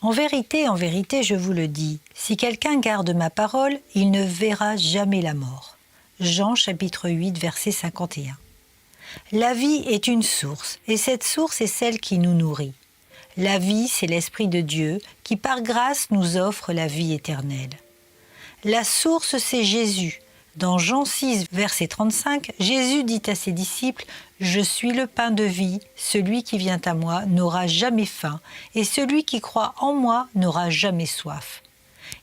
En vérité, je vous le dis, si quelqu'un garde ma parole, il ne verra jamais la mort. Jean chapitre 8, verset 51. La vie est une source, et cette source est celle qui nous nourrit. La vie, c'est l'Esprit de Dieu qui, par grâce, nous offre la vie éternelle. La source, c'est Jésus. Dans Jean 6, verset 35, Jésus dit à ses disciples « Je suis le pain de vie, celui qui vient à moi n'aura jamais faim, et celui qui croit en moi n'aura jamais soif. »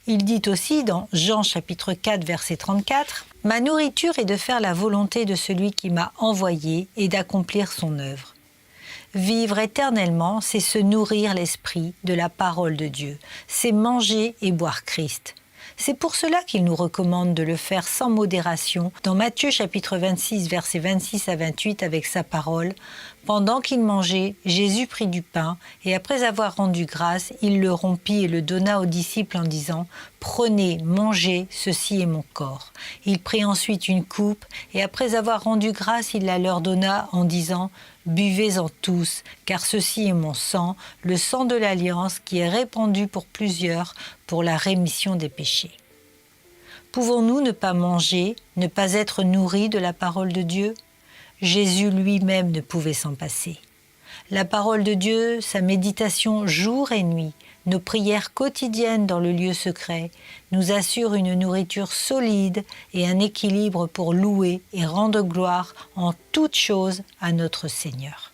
Il dit aussi dans Jean chapitre 4, verset 34 « Ma nourriture est de faire la volonté de celui qui m'a envoyé et d'accomplir son œuvre. » Vivre éternellement, c'est se nourrir l'esprit de la parole de Dieu, c'est manger et boire Christ. C'est pour cela qu'il nous recommande de le faire sans modération dans Matthieu chapitre 26, versets 26 à 28 avec sa parole. Pendant qu'il mangeait, Jésus prit du pain et après avoir rendu grâce, il le rompit et le donna aux disciples en disant « Prenez, mangez, ceci est mon corps. » Il prit ensuite une coupe et après avoir rendu grâce, il la leur donna en disant « Buvez-en tous, car ceci est mon sang, le sang de l'Alliance qui est répandu pour plusieurs pour la rémission des péchés. » Pouvons-nous ne pas manger, ne pas être nourris de la parole de Dieu ? Jésus lui-même ne pouvait s'en passer. La parole de Dieu, sa méditation jour et nuit, nos prières quotidiennes dans le lieu secret, nous assurent une nourriture solide et un équilibre pour louer et rendre gloire en toutes choses à notre Seigneur.